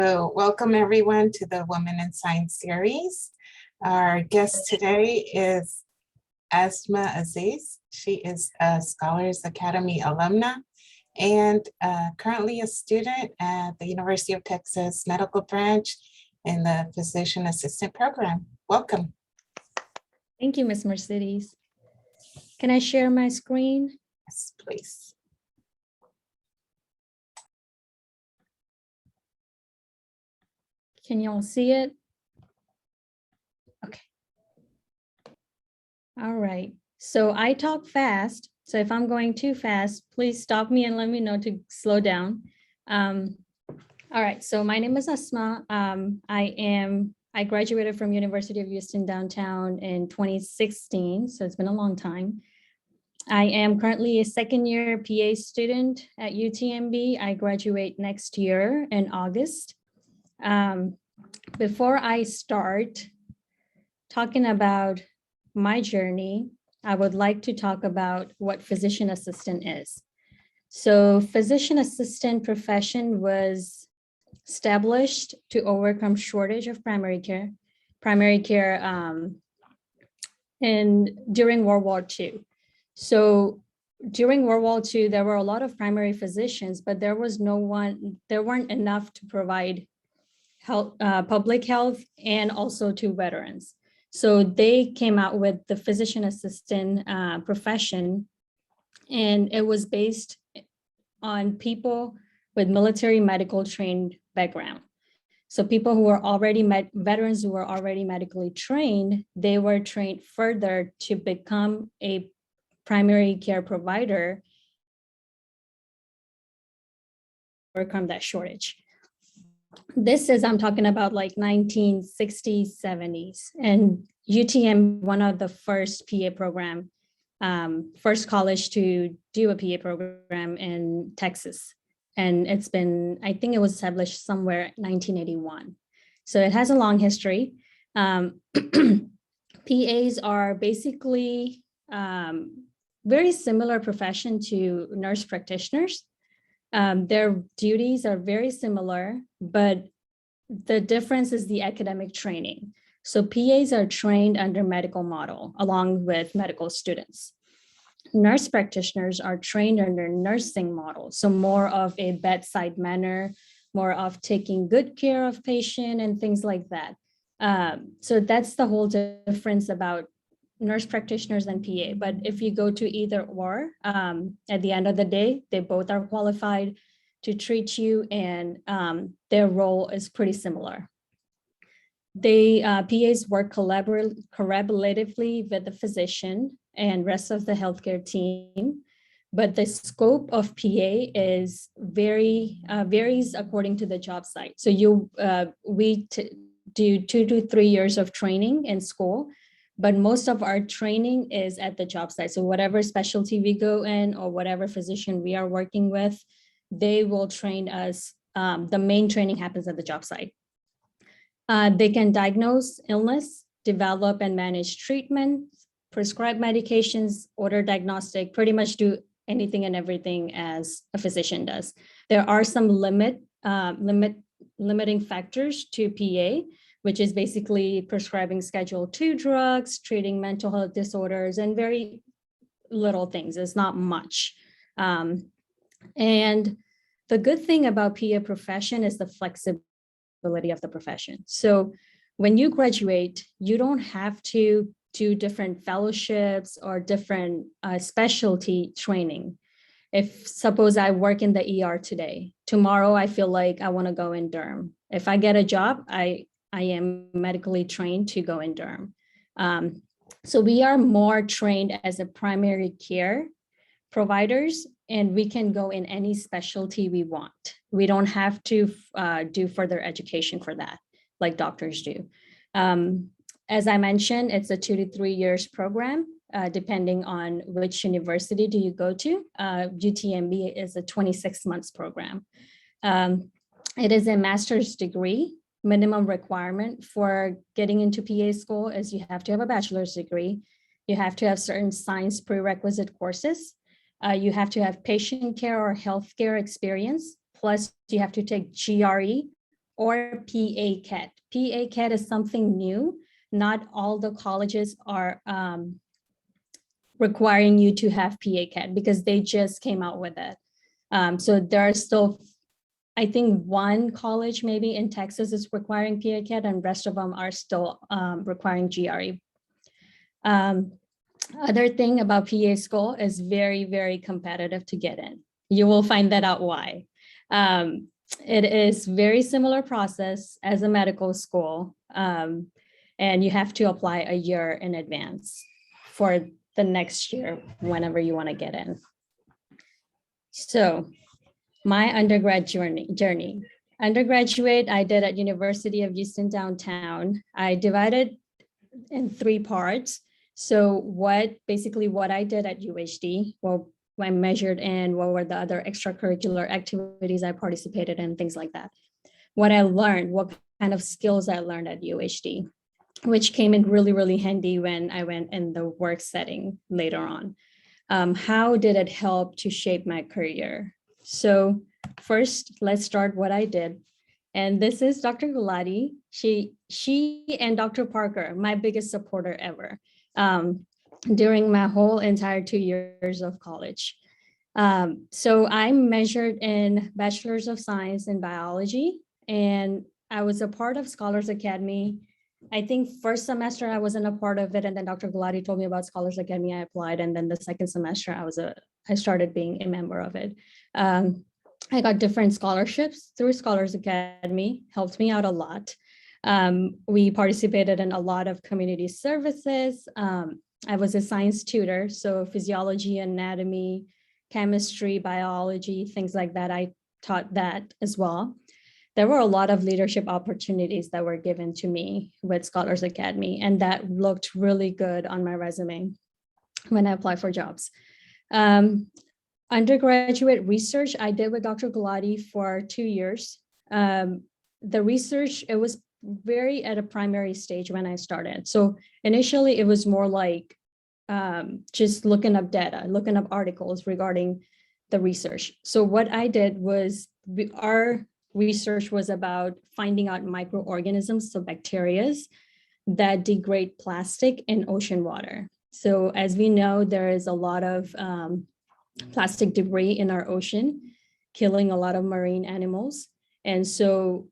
So welcome everyone to the Women in Science series. Our guest today is Asma Aziz. She is a Scholars Academy alumna and currently a student at the University of Texas Medical Branch in the Physician Assistant Program. Welcome. Thank you, Ms. Mercedes. Can I share my screen? Yes, please. Can you all see it? Okay. All right. So I talk fast. So if I'm going too fast, please stop me and let me know to slow down. All right. So my name is Asma. I graduated from University of Houston downtown in 2016. So it's been a long time. I am currently a second-year PA student at UTMB. I graduate next year in August. Before I start talking about my journey, I would like to talk about what physician assistant is. So physician assistant profession was established to overcome shortage of primary care during World War II. So during World War II, there were a lot of primary physicians, but there weren't enough to provide health, public health, and also to veterans. So they came out with the physician assistant profession, and it was based on people with military medical trained background. So people who were already veterans who were already medically trained, they were trained further to become a primary care provider, overcome that shortage. I'm talking about like 1960s, 70s, and UTM, one of the first PA program, first college to do a PA program in Texas. And it's been, I think it was established somewhere 1981. So it has a long history. PAs are basically very similar profession to nurse practitioners. Their duties are very similar, but the difference is the academic training. So PAs are trained under medical model along with medical students. Nurse practitioners are trained under nursing model, so more of a bedside manner, more of taking good care of patient and things like that. So that's the whole difference about nurse practitioners and PA. But if you go to either or, at the end of the day, they both are qualified to treat you, and their role is pretty similar. PAs work collaboratively with the physician and rest of the healthcare team, but the scope of PA is varies according to the job site. So we do 2 to 3 years of training in school, but most of our training is at the job site. So whatever specialty we go in or whatever physician we are working with, they will train us. The main training happens at the job site. They can diagnose illness, develop and manage treatment, prescribe medications, order diagnostic, pretty much do anything and everything as a physician does. There are some limiting factors to PA, which is basically prescribing Schedule II drugs, treating mental health disorders, and very little things. It's not much. And the good thing about PA profession is the flexibility of the profession. So when you graduate, you don't have to do different fellowships or different specialty training. If suppose I work in the ER today, tomorrow I feel like I want to go in derm. If I get a job, I am medically trained to go in derm. So we are more trained as a primary care providers, and we can go in any specialty we want. We don't have to do further education for that, like doctors do. As I mentioned, it's a 2 to 3 years program, depending on which university do you go to. UTMB is a 26 months program. It is a master's degree. Minimum requirement for getting into PA school is you have to have a bachelor's degree. You have to have certain science prerequisite courses. You have to have patient care or healthcare experience. Plus, you have to take GRE or PA-CAT. PA-CAT is something new. Not all the colleges are requiring you to have PA-CAT because they just came out with it. So there are still, I think one college maybe in Texas is requiring PA-CAT and rest of them are still requiring GRE. Other thing about PA school is very, very competitive to get in. You will find that out why. It is very similar process as a medical school. And you have to apply a year in advance for the next year, whenever you want to get in. So my undergrad journey. Undergraduate, I did at University of Houston downtown. I divided in 3 parts. So basically what I did at UHD, well, I measured in what were the other extracurricular activities I participated in, things like that. What I learned, what kind of skills I learned at UHD, which came in really, really handy when I went in the work setting later on. How did it help to shape my career? So first, let's start what I did. And this is Dr. Gulati. She and Dr. Parker, my biggest supporter ever during my whole entire 2 years of college. So I measured in Bachelor's of Science in Biology, and I was a part of Scholars Academy. I think first semester I wasn't a part of it, and then Dr. Gulati told me about Scholars Academy. I applied, and then the second semester I started being a member of it. I got different scholarships through Scholars Academy, helped me out a lot. We participated in a lot of community services. I was a science tutor, so physiology, anatomy, chemistry, biology, things like that. I taught that as well. There were a lot of leadership opportunities that were given to me with Scholars Academy, and that looked really good on my resume when I applied for jobs. Undergraduate research I did with Dr. Gulati for 2 years. The research, it was very at a primary stage when I started. So initially it was more like just looking up data, looking up articles regarding the research. So what I did was our research was about finding out microorganisms, so bacteria that degrade plastic in ocean water. So as we know, there is a lot of plastic debris in our ocean, killing a lot of marine animals. And so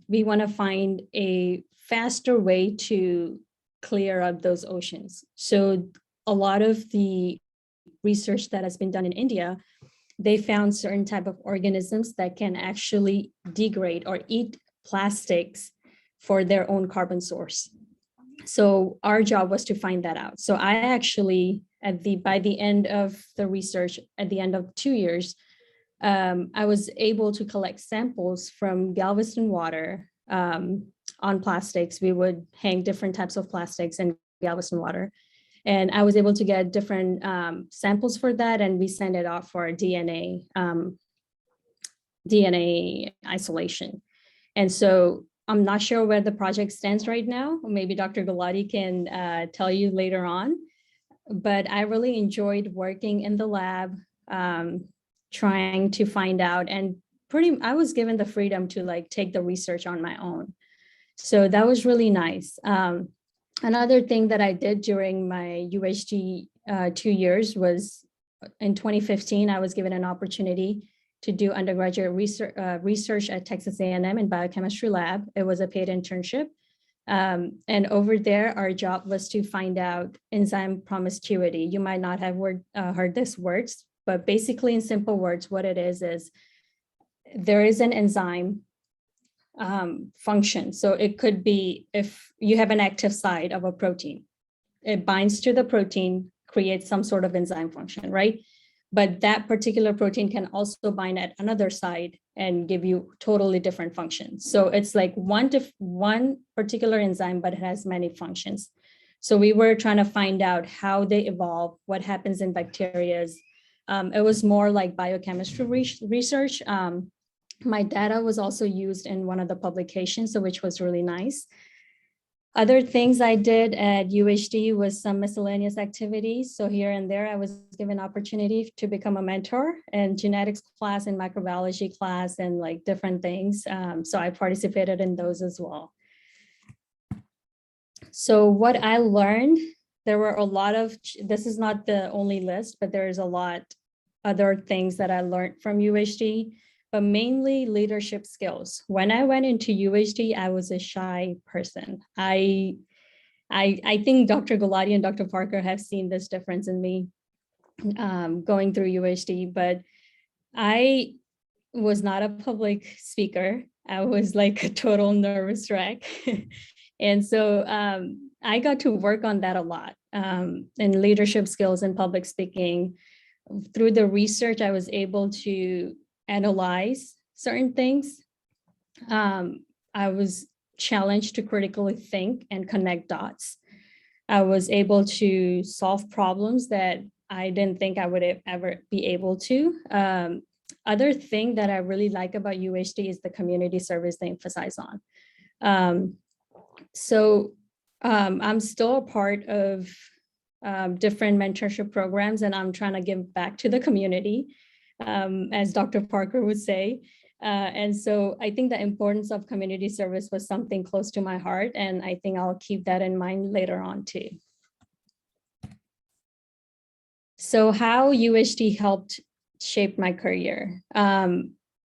we want to find a faster way to clear up those oceans. So a lot of the research that has been done in India, they found certain type of organisms that can actually degrade or eat plastics for their own carbon source. So our job was to find that out. So I actually, by the end of the research, at the end of 2 years, I was able to collect samples from Galveston water on plastics. We would hang different types of plastics in Galveston water. And I was able to get different samples for that, and we sent it off for DNA isolation. And so I'm not sure where the project stands right now. Maybe Dr. Gulati can tell you later on. But I really enjoyed working in the lab, trying to find out, and I was given the freedom to take the research on my own. So that was really nice. Another thing that I did during my UHD 2 years was in 2015, I was given an opportunity to do undergraduate research at Texas A&M in biochemistry lab. It was a paid internship. And over there, our job was to find out enzyme promiscuity. You might not have heard these words, but basically in simple words, what it is there is an enzyme function. So it could be if you have an active site of a protein, it binds to the protein, creates some sort of enzyme function, right? But that particular protein can also bind at another site and give you totally different functions. So it's like one particular enzyme, but it has many functions. So we were trying to find out how they evolve, what happens in bacteria. It was more like biochemistry research. My data was also used in one of the publications, so which was really nice. Other things I did at UHD was some miscellaneous activities. So here and there, I was given opportunity to become a mentor in genetics class and microbiology class and like different things. So I participated in those as well. So what I learned, there were a lot of, this is not the only list, but there is a lot other things that I learned from UHD, but mainly leadership skills. When I went into UHD, I was a shy person. I think Dr. Gulati and Dr. Parker have seen this difference in me going through UHD, but I was not a public speaker. I was like a total nervous wreck. And so I got to work on that a lot in leadership skills and public speaking. Through the research, I was able to analyze certain things. I was challenged to critically think and connect dots. I was able to solve problems that I didn't think I would ever be able to. Other thing that I really like about UHD is the community service they emphasize on. I'm still a part of different mentorship programs, and I'm trying to give back to the community, as Dr. Parker would say. And so I think the importance of community service was something close to my heart, and I think I'll keep that in mind later on too. So how UHD helped shape my career.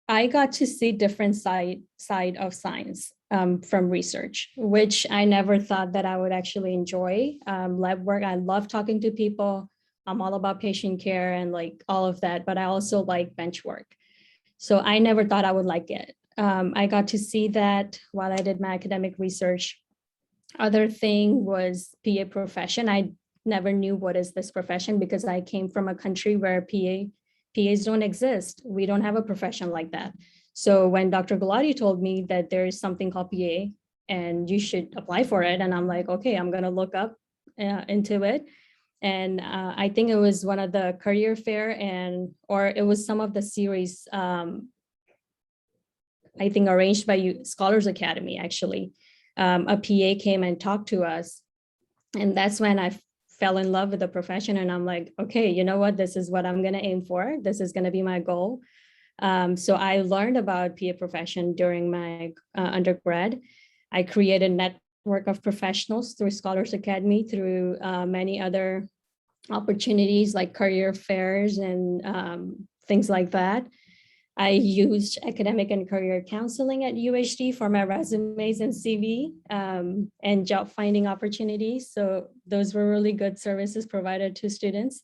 I got to see different side of science from research, which I never thought that I would actually enjoy. Lab work, I love talking to people. I'm all about patient care and like all of that, but I also like bench work. So I never thought I would like it. I got to see that while I did my academic research. Other thing was PA profession. I never knew what is this profession because I came from a country where PAs don't exist. We don't have a profession like that. So when Dr. Gulati told me that there is something called PA and you should apply for it, and I'm like, okay, I'm gonna look up into it. And I think it was one of the career fair or it was some of the series, I think arranged by Scholars Academy, actually. A PA came and talked to us. And that's when I fell in love with the profession. And I'm like, okay, you know what? This is what I'm going to aim for. This is going to be my goal. So I learned about PA profession during my undergrad. I created a network of professionals through Scholars Academy, through many other opportunities like career fairs and things like that. I used academic and career counseling at UHD for my resumes and CV and job finding opportunities. So those were really good services provided to students.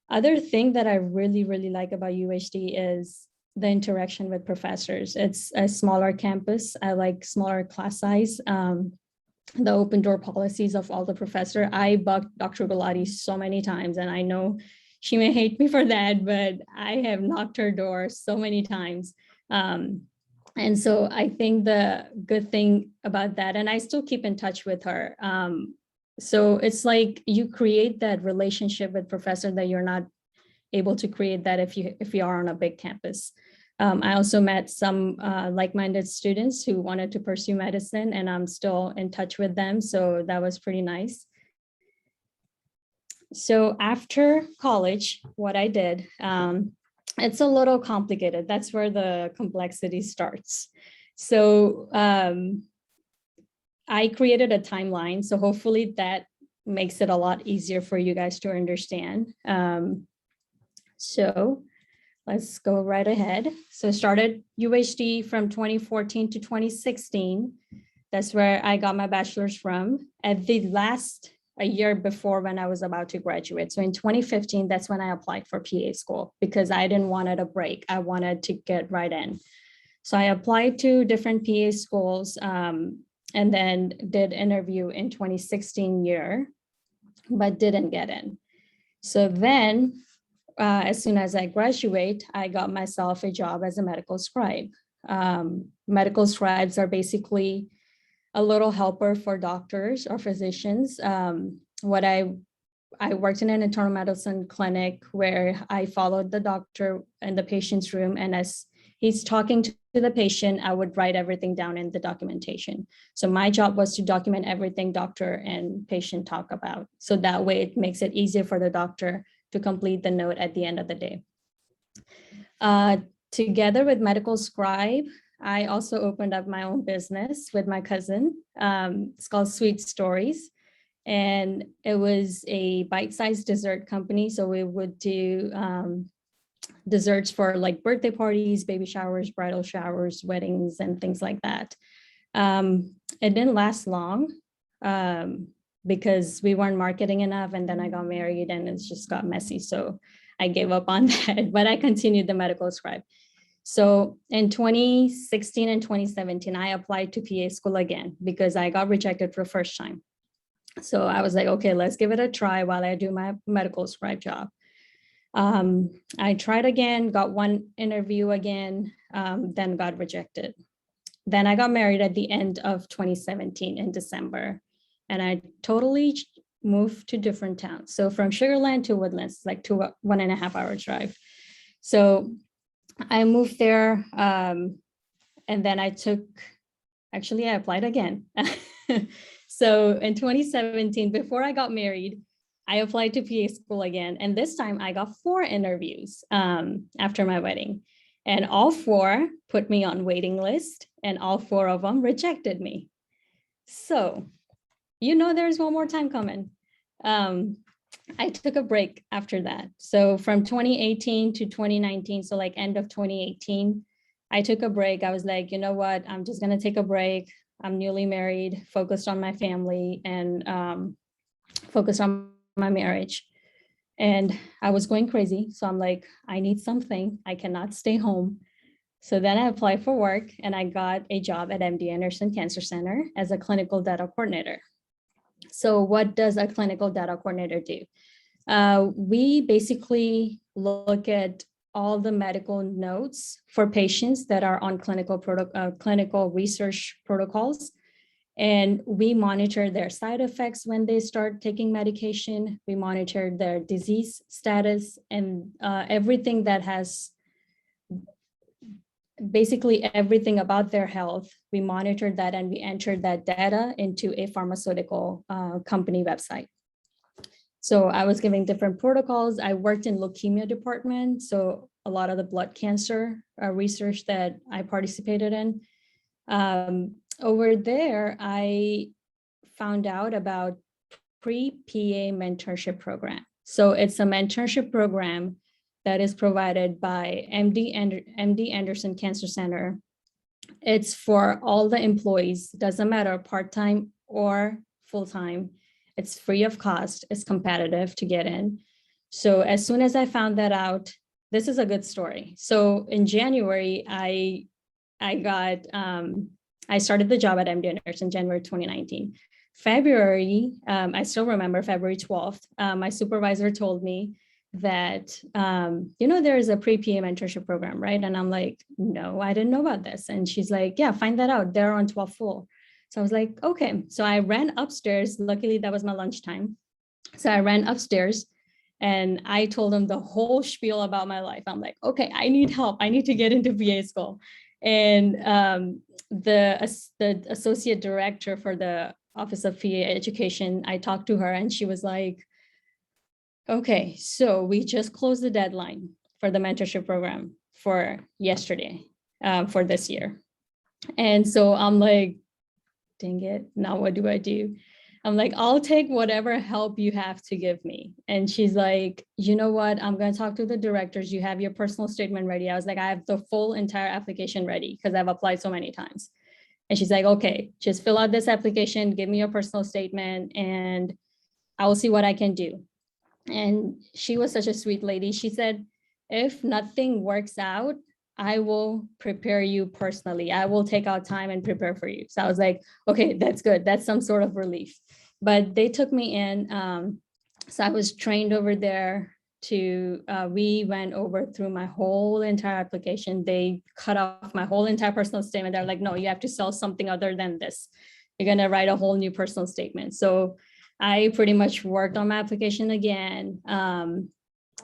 Other thing that I really, really like about UHD is the interaction with professors. It's a smaller campus. I like smaller class size. The open door policies of all the professor. I bugged Dr. Gulati so many times, and I know she may hate me for that, but I have knocked her door so many times. And so I think the good thing about that, and I still keep in touch with her. So it's like you create that relationship with professor that you're not able to create that if you are on a big campus. I also met some like-minded students who wanted to pursue medicine, and I'm still in touch with them. So that was pretty nice. So after college, what I did, it's a little complicated. That's where the complexity starts. So I created a timeline. So hopefully that makes it a lot easier for you guys to understand. So let's go right ahead. So I started UHD from 2014 to 2016. That's where I got my bachelor's from. At the a year before when I was about to graduate. So in 2015, that's when I applied for PA school because I didn't want a break. I wanted to get right in. So I applied to different PA schools and then did interview in 2016 year, but didn't get in. So then as soon as I graduate, I got myself a job as a medical scribe. Medical scribes are basically a little helper for doctors or physicians. I worked in an internal medicine clinic where I followed the doctor in the patient's room, and as he's talking to the patient, I would write everything down in the documentation. So my job was to document everything doctor and patient talk about. So that way it makes it easier for the doctor to complete the note at the end of the day. Together with medical scribe, I also opened up my own business with my cousin. It's called Sweet Stories. And it was a bite-sized dessert company. So we would do desserts for like birthday parties, baby showers, bridal showers, weddings, and things like that. It didn't last long because we weren't marketing enough. And then I got married and it just got messy. So I gave up on that, but I continued the medical scribe. So in 2016 and 2017, I applied to PA school again because I got rejected for the first time. So I was like, okay, let's give it a try while I do my medical scribe job. I tried again, got one interview again, then got rejected. Then I got married at the end of 2017 in December, and I totally moved to different towns. So from Sugar Land to Woodlands, like 1.5 hour drive. So I moved there, and then I applied again. So in 2017, before I got married, I applied to PA school again. And this time I got 4 interviews after my wedding. And all 4 put me on waiting list, and all 4 of them rejected me. So, there's one more time coming. I took a break after that. So from 2018 to 2019, so like end of 2018, I took a break. I was like, you know what, I'm just going to take a break. I'm newly married, focused on my family, and focused on my marriage. And I was going crazy. So I'm like, I need something. I cannot stay home. So then I applied for work and I got a job at MD Anderson Cancer Center as a clinical data coordinator. So what does a clinical data coordinator do? We basically look at all the medical notes for patients that are on clinical research protocols. And we monitor their side effects when they start taking medication. We monitor their disease status and everything that has, basically everything about their health. We monitor that and we enter that data into a pharmaceutical company website. So I was giving different protocols. I worked in leukemia department. So a lot of the blood cancer research that I participated in. Over there, I found out about pre-PA mentorship program. So it's a mentorship program that is provided by MD Anderson Cancer Center. It's for all the employees, doesn't matter part-time or full-time. It's free of cost, it's competitive to get in. So as soon as I found that out, this is a good story. So in January, I started the job at MD Anderson, January 2019. February, I still remember February 12th, my supervisor told me that, there is a pre-PA mentorship program, right? And I'm like, no, I didn't know about this. And she's like, yeah, find that out. They're on 12 full. So I was like, okay. So I ran upstairs. Luckily, that was my lunchtime. So I ran upstairs and I told them the whole spiel about my life. I'm like, okay, I need help. I need to get into PA school. And the associate director for the Office of PA Education, I talked to her and she was like, okay, so we just closed the deadline for the mentorship program for yesterday, for this year. And so I'm like, dang it, now what do I do? I'm like, I'll take whatever help you have to give me. And she's like, you know what? I'm going to talk to the directors. You have your personal statement ready. I was like, I have the full entire application ready because I've applied so many times. And she's like, okay, just fill out this application, give me your personal statement, and I will see what I can do. And she was such a sweet lady. She said, if nothing works out, I will prepare you personally. I will take out time and prepare for you. So I was like, okay, that's good. That's some sort of relief. But they took me in. So I was trained over there we went over through my whole entire application. They cut off my whole entire personal statement. They're like, no, you have to sell something other than this. You're going to write a whole new personal statement. So I pretty much worked on my application again.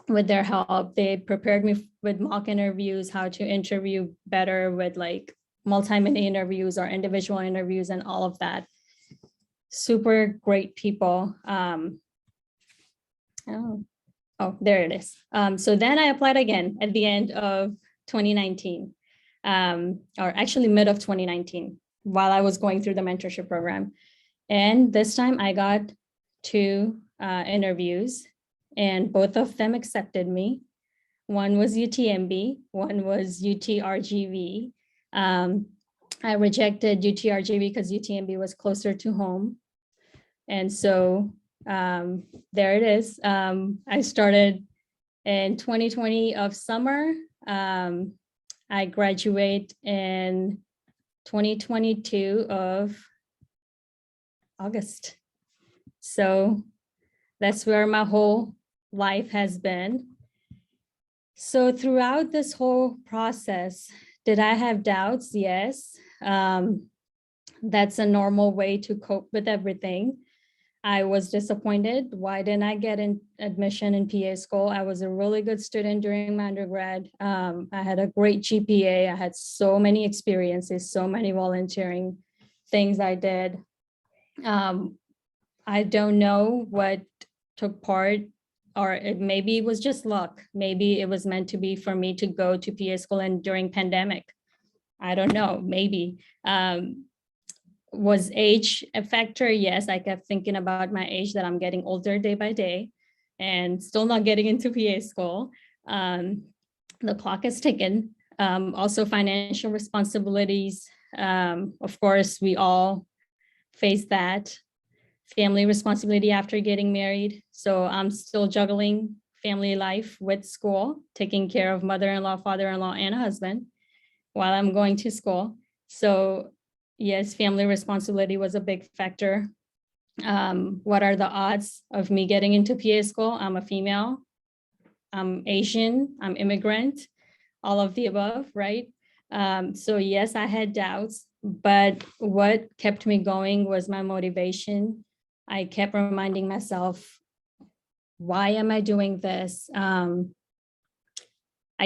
with their help. They prepared me with mock interviews, how to interview better with like multi-minute interviews or individual interviews and all of that. Super great people. Oh, there it is. So then I applied again at the end of 2019, or actually mid of 2019, while I was going through the mentorship program. And this time I got 2 interviews, and both of them accepted me. One was UTMB, one was UTRGV. I rejected UTRGV because UTMB was closer to home. And so there it is. I started in 2020 of summer. I graduate in 2022 of August. So that's where my whole life has been. So throughout this whole process, did I have doubts? Yes. That's a normal way to cope with everything. I was disappointed. Why didn't I get an admission in PA school? I was a really good student during my undergrad. I had a great GPA. I had so many experiences, so many volunteering things I did. I don't know what took part, or maybe it was just luck. Maybe it was meant to be for me to go to PA school and during pandemic. I don't know, maybe. Was age a factor? Yes, I kept thinking about my age, that I'm getting older day by day and still not getting into PA school. The clock is ticking. Also financial responsibilities. Of course, we all face that. Family responsibility after getting married. So I'm still juggling family life with school, taking care of mother-in-law, father-in-law, and a husband while I'm going to school. So yes, family responsibility was a big factor. What are the odds of me getting into PA school? I'm a female, I'm Asian, I'm immigrant, all of the above, right? So yes, I had doubts, but what kept me going was my motivation. I kept reminding myself, why am I doing this? I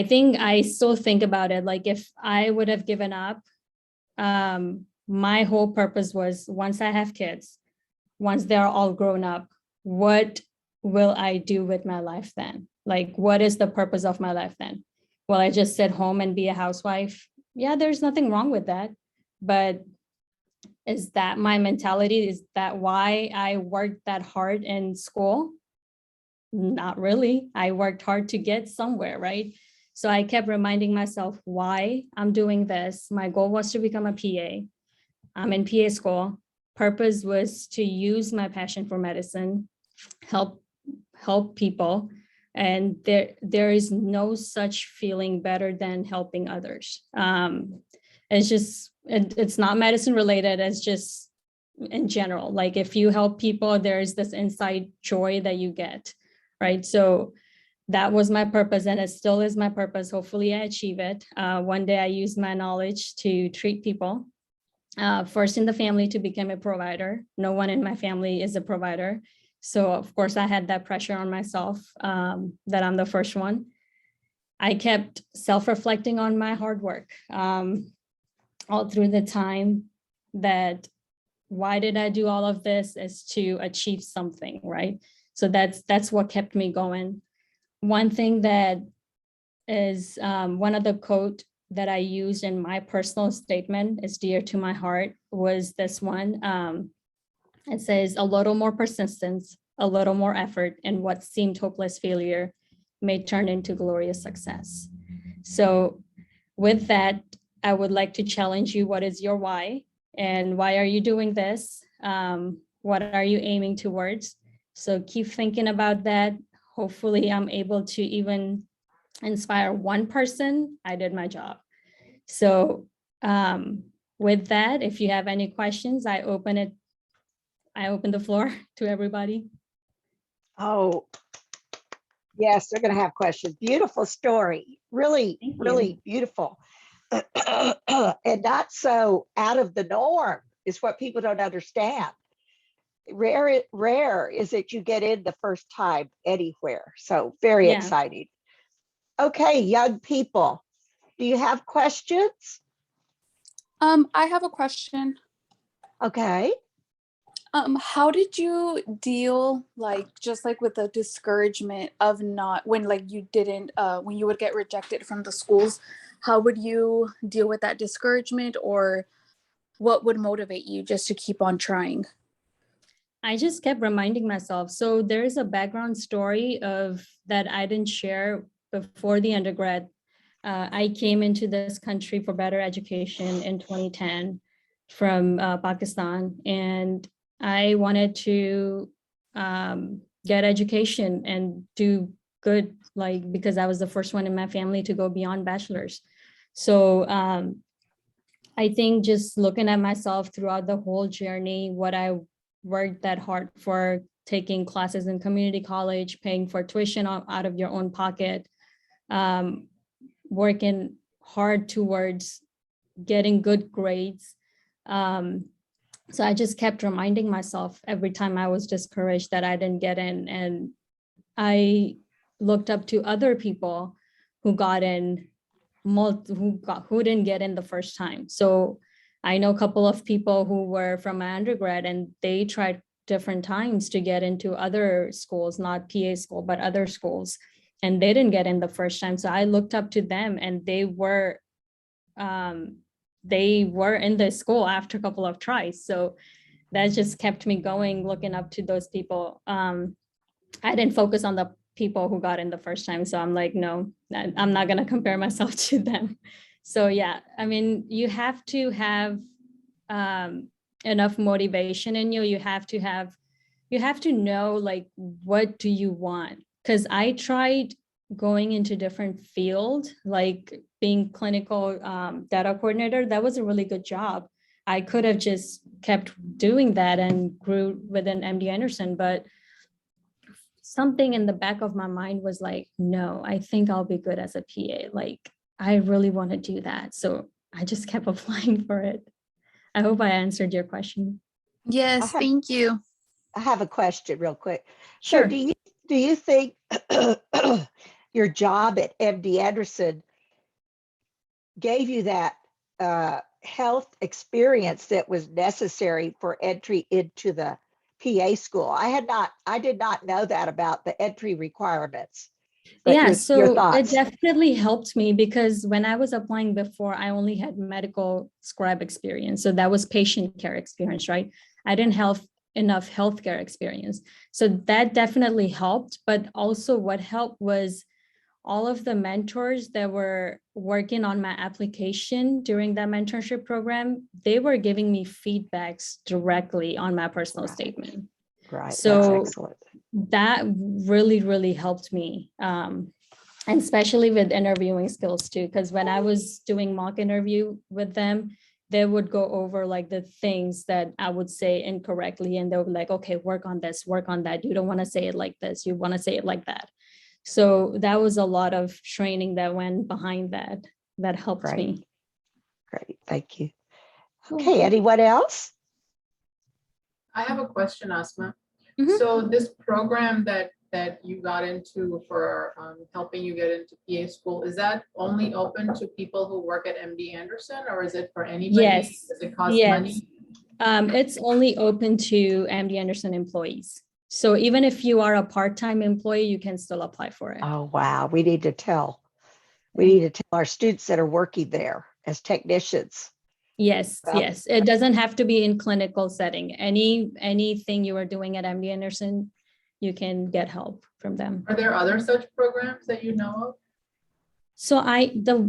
think I still think about it, like if I would have given up, my whole purpose was, once I have kids, once they're all grown up, what will I do with my life then? Like, what is the purpose of my life then? Will I just sit home and be a housewife? Yeah, there's nothing wrong with that. But is that my mentality? Is that why I worked that hard in school? Not really. I worked hard to get somewhere, right? So I kept reminding myself why I'm doing this. My goal was to become a PA. I'm in PA school. Purpose was to use my passion for medicine, help people. And there is no such feeling better than helping others. It's not medicine related. It's just in general, like if you help people, there's this inside joy that you get, right? So that was my purpose, and it still is my purpose. Hopefully I achieve it. One day I use my knowledge to treat people. First in the family to become a provider. No one in my family is a provider. So of course I had that pressure on myself, that I'm the first one. I kept self-reflecting on my hard work all through the time, that why did I do all of this, is to achieve something, right? So that's what kept me going. One thing that is one of the quote that I used in my personal statement is dear to my heart was this one. It says, a little more persistence, a little more effort, and what seemed hopeless failure may turn into glorious success. So with that, I would like to challenge you. What is your why? And why are you doing this? What are you aiming towards? So keep thinking about that. Hopefully I'm able to even inspire one person. I did my job. So with that, if you have any questions, I open the floor to everybody. Oh, yes, they're going to have questions. Beautiful story. Really, really beautiful. And not so out of the norm is what people don't understand. rare is that you get in the first time anywhere. So very Yeah. exciting. Okay, young people, do you have questions? I have a question. Okay. How did you deal just with the discouragement of not when you didn't when you would get rejected from the schools? How would you deal with that discouragement, or what would motivate you just to keep on trying? I just kept reminding myself. So there is a background story of that I didn't share before the undergrad. I came into this country for better education in 2010 from Pakistan, and I wanted to get education and do good, because I was the first one in my family to go beyond bachelor's. So I think just looking at myself throughout the whole journey, what I worked that hard for, taking classes in community college, paying for tuition out of your own pocket, working hard towards getting good grades. So I just kept reminding myself every time I was discouraged that I didn't get in. And I looked up to other people who got in, who didn't get in the first time. So I know a couple of people who were from my undergrad, and they tried different times to get into other schools, not PA school, but other schools, and they didn't get in the first time. So I looked up to them, and they were in the school after a couple of tries. So that just kept me going, looking up to those people. I didn't focus on the people who got in the first time. So I'm like, no, I'm not going to compare myself to them. So yeah, I mean, you have to have enough motivation in you. You have to know, what do you want? Because I tried going into different field, like being clinical data coordinator. That was a really good job. I could have just kept doing that and grew within MD Anderson, but something in the back of my mind was like, no, I think I'll be good as a PA. I really want to do that. So I just kept applying for it. I hope I answered your question. Yes, thank you. I have a question real quick. Sure. So do you think your job at MD Anderson gave you that health experience that was necessary for entry into the PA school? I did not know that about the entry requirements. But Yeah, your so it thoughts. definitely helped me, because when I was applying before, I only had medical scribe experience. So that was patient care experience, right? I didn't have enough healthcare experience. So that definitely helped. But also what helped was all of the mentors that were working on my application during that mentorship program, they were giving me feedbacks directly on my personal statement. Right. So that's excellent. That really, really helped me. And especially with interviewing skills too, because when I was doing mock interview with them, they would go over the things that I would say incorrectly, and they would be like, okay, work on this, work on that. You don't want to say it like this. You want to say it like that. So that was a lot of training that went behind that helped me. Great, thank you. Okay, anyone else? I have a question, Asma. Mhm. So this program that you got into for helping you get into PA school, is that only open to people who work at MD Anderson, or is it for anybody? Yes. Does it cost Yes. money? It's only open to MD Anderson employees. So even if you are a part-time employee, you can still apply for it. Oh, wow. We need to tell our students that are working there as technicians. Yes, Well, yes. It doesn't have to be in clinical setting. Anything you are doing at MD Anderson, you can get help from them. Are there other such programs that you know of? So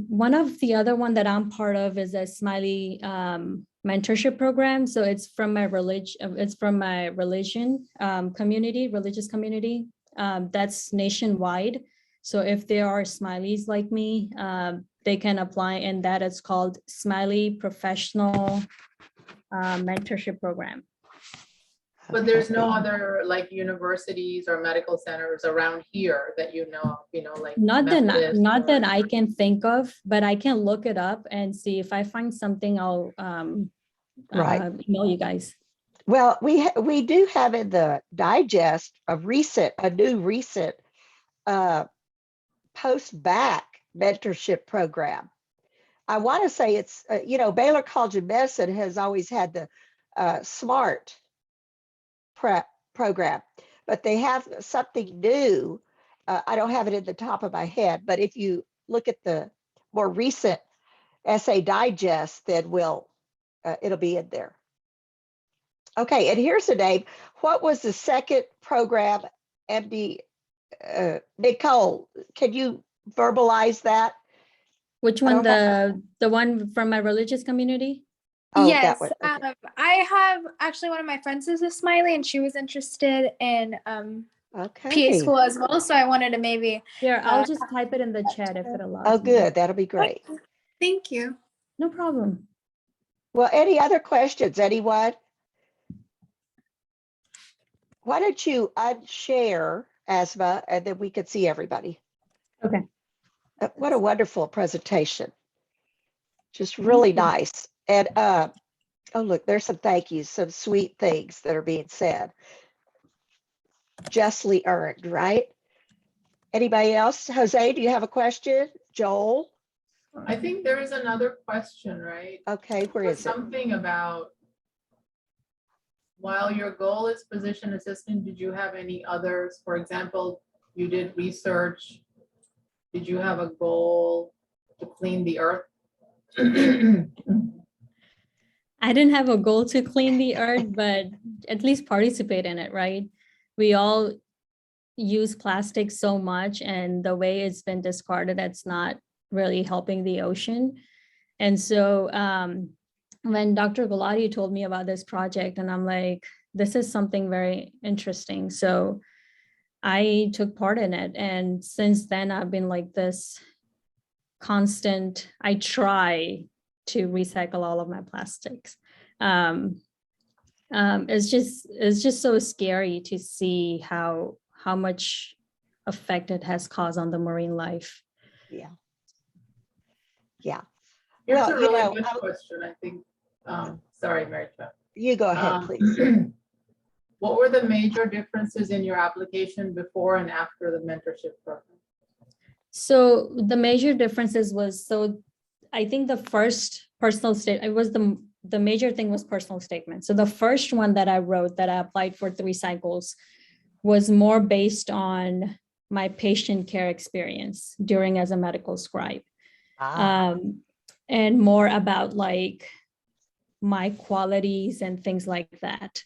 one of the other one that I'm part of is a Smiley mentorship program. So it's from my religious community. That's nationwide. So if there are Smileys like me, they can apply, and that is called Smiley Professional Mentorship Program. But there's no other universities or medical centers around here that you know of, like Not that or- I can think of, but I can look it up and see if I find something. I'll Right. email you guys. Well, we do have in the digest a new recent post-bac mentorship program. I want to say it's, Baylor College of Medicine has always had the SMART prep program, but they have something new. I don't have it in the top of my head, but if you look at the more recent essay digest, then it'll be in there. Okay, and here's the name. What was the second program, MD? Nicole, can you verbalize that? Which I one? don't The one from my religious community? Oh, Yes, that one. Okay. I have actually one of my friends is a Smiley, and she was interested in PA Okay. school as well. So I wanted to maybe. Here, I'll just type it in the chat if it allows Oh, me. good. That'll be great. Thank you. No problem. Well, any other questions, anyone? Why don't you unshare, Asma, and then we can see everybody. Okay. What a wonderful presentation. Just really nice. And oh, look, there's some thank yous, some sweet things that are being said. Justly earned, right? Anybody else? Jose, do you have a question? Joel? I think there is another question, right? Okay, where is it? Something about, while your goal is physician assistant, did you have any others? For example, you did research. Did you have a goal to clean the earth? I didn't have a goal to clean the earth, but at least participate in it, right? We all use plastic so much, and the way it's been discarded, it's not really helping the ocean. And so when Dr. Gulati told me about this project, and I'm like, this is something very interesting. So I took part in it. And since then, I've been like this constant, I try to recycle all of my plastics. It's just so scary to see how much effect it has caused on the marine life. Yeah. Yeah. Here's Well, a really good question, I think. Sorry, Mary Jo. You go ahead, please. What were the major differences in your application before and after the mentorship program? So the major differences was, so I think the first personal statement, it was the major thing was personal statement. So the first one that I wrote that I applied for 3 cycles was more based on my patient care experience during as a medical scribe. And more about like my qualities and things like that.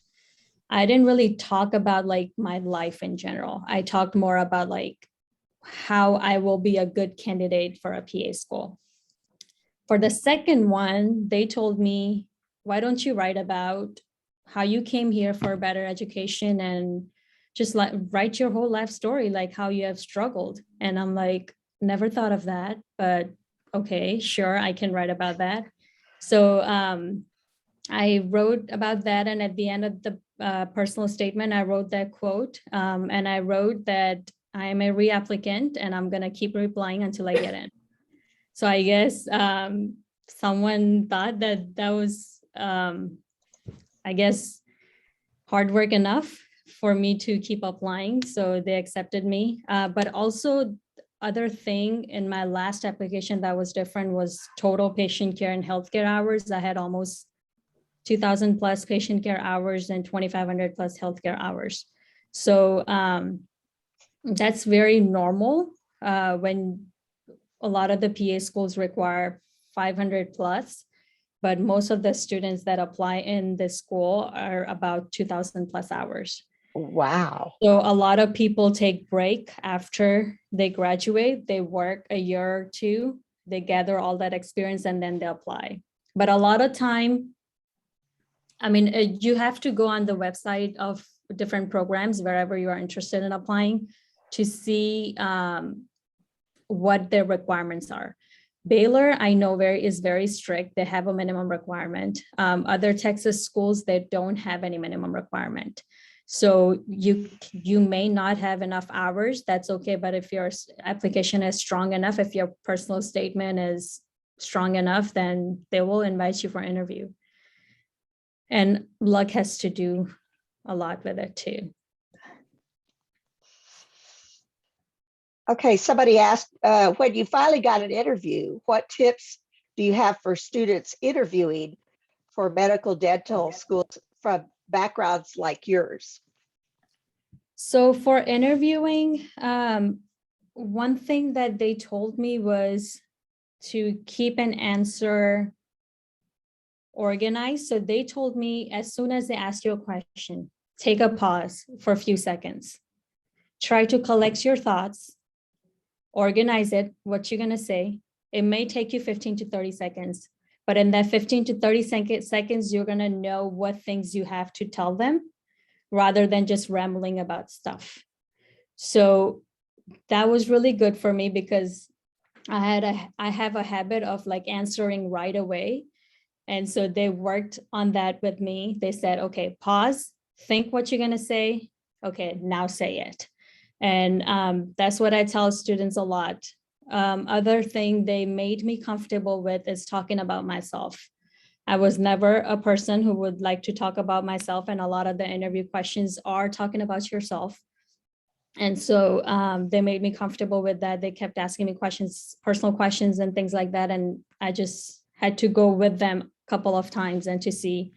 I didn't really talk about like my life in general. I talked more about like how I will be a good candidate for a PA school. For the second one, they told me, why don't you write about how you came here for a better education and just like write your whole life story, like how you have struggled. And I'm like, never thought of that, but okay, sure, I can write about that. So I wrote about that. And at the end of the personal statement, I wrote that quote. And I wrote that I am a reapplicant and I'm gonna keep replying until I get in. So I guess someone thought that that was, I guess, hard work enough for me to keep applying. So they accepted me. But also other thing in my last application that was different was total patient care and healthcare hours. I had almost 2,000 plus patient care hours and 2,500 plus healthcare hours. So that's very normal when a lot of the PA schools require 500 plus, but most of the students that apply in this school are about 2,000 plus hours. Wow. So a lot of people take break after they graduate, they work a year or two, they gather all that experience and then they apply. But a lot of time, I mean, you have to go on the website of different programs, wherever you are interested in applying, to see what their requirements are. Baylor, I know is very strict. They have a minimum requirement. Other Texas schools, they don't have any minimum requirement. So you may not have enough hours, that's okay. But if your application is strong enough, if your personal statement is strong enough, then they will invite you for interview. And luck has to do a lot with it too. Okay, somebody asked, when you finally got an interview, what tips do you have for students interviewing for medical dental schools from backgrounds like yours? So for interviewing, one thing that they told me was to keep an answer organized. So they told me as soon as they ask you a question, take a pause for a few seconds. Try to collect your thoughts, organize it, what you're gonna say. It may take you 15 to 30 seconds, but in that 15 to 30 seconds, you're gonna know what things you have to tell them rather than just rambling about stuff. So that was really good for me because I have a habit of like answering right away. And so they worked on that with me. They said, okay, pause, think what you're gonna say. Okay, now say it. And that's what I tell students a lot. Other thing they made me comfortable with is talking about myself. I was never a person who would like to talk about myself, and a lot of the interview questions are talking about yourself. And so they made me comfortable with that. They kept asking me questions, personal questions and things like that. And I just had to go with them a couple of times and to see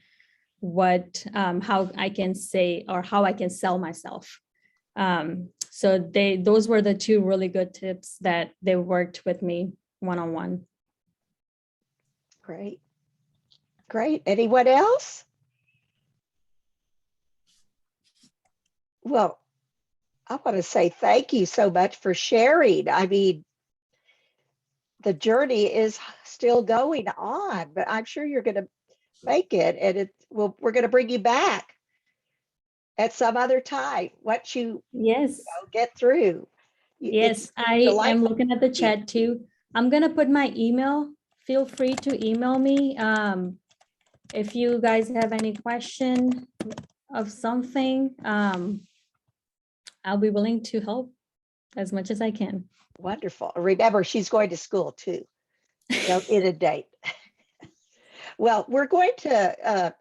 how I can say or how I can sell myself. So those were the two really good tips that they worked with me one-on-one. Great. Great. Anyone else? Well, I want to say thank you so much for sharing. I mean, the journey is still going on, but I'm sure you're going to make it, and we're going to bring you back at some other time once you Yes. get through. Yes, I am looking at the chat too. I'm gonna put my email. Feel free to email me. If you guys have any question of something, I'll be willing to help as much as I can. Wonderful. Remember, she's going to school too. Don't inundate. Well, we're going to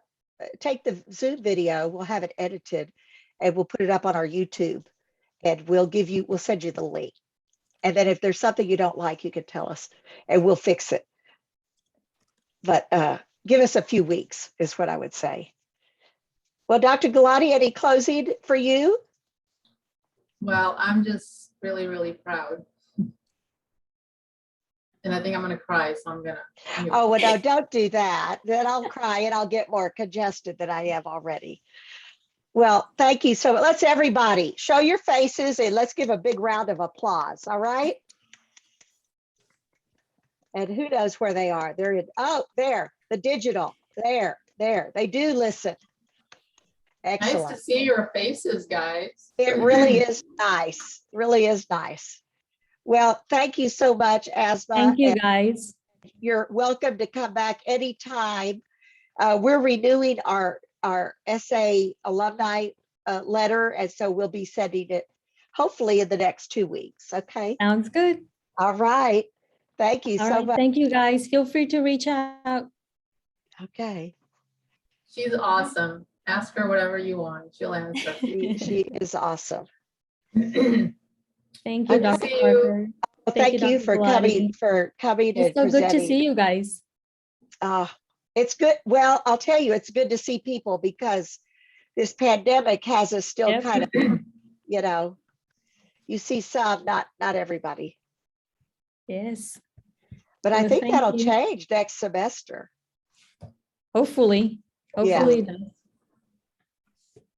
take the Zoom video, we'll have it edited, and we'll put it up on our YouTube, and we'll send you the link. And then if there's something you don't like, you can tell us and we'll fix it. But give us a few weeks is what I would say. Well, Dr. Galati, any closing for you? Well, I'm just really, really proud. And I think I'm gonna cry, so I'm gonna. Oh, well, no, don't do that. Then I'll cry and I'll get more congested than I am already. Well, thank you. So let's everybody show your faces and let's give a big round of applause. All right. And who knows where they are? They're in, oh, there, the digital, there. They do listen. Excellent. Nice to see your faces, guys. It really is nice. Really is nice. Well, thank you so much, Asma. Thank you, guys. You're welcome to come back anytime. We're renewing our SA alumni letter, and so we'll be sending it hopefully in the next 2 weeks. Okay. Sounds good. All right. Thank you so much. Thank you, guys. Feel free to reach out. Okay. She's awesome. Ask her whatever you want. She'll answer. She is awesome. Thank you, Good to Dr. see you. Parker. Well, thank you Dr. for coming It's and so good to presenting. see you guys. It's good. Well, I'll tell you, it's good to see people because this pandemic has us still Yep. kind of, you see some, not everybody. Yes. But I Well, think thank that'll you. change next semester. Hopefully. Yeah. Hopefully it does.